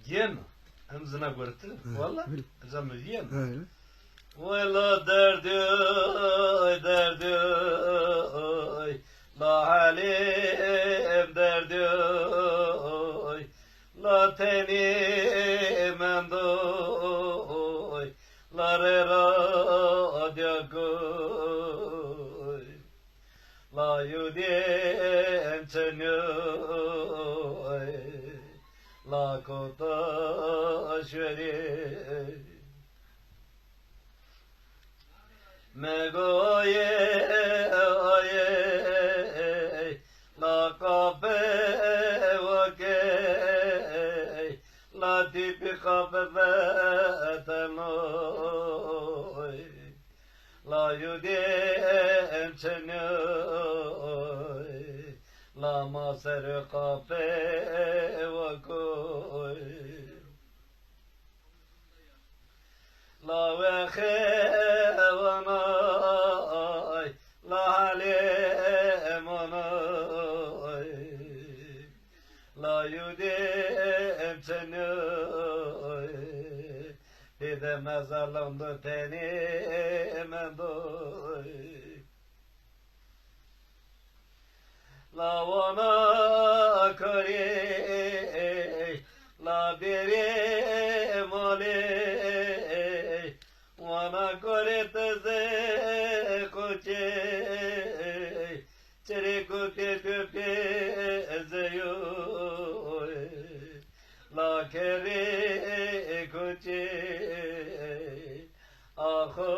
Yen. Hem zina görüntü. Valla. Zaman yen. Öyle. Valla derdi oy derdi oy. La halim derdi oy. La teni mendoy. La rera diagoy. La yudiem çenyoy. La kota şveri. Megoye oye la kafe vake la tipi kafe vetenoy la yudiem çenoy la maser kafe vakoy la veche vanay la halemonay la yudem çenoy dide mezarlandı tenemendoy la vana kare la bere mole Vana kore teze koche Chere kote köpe zeyo La kere koche Aho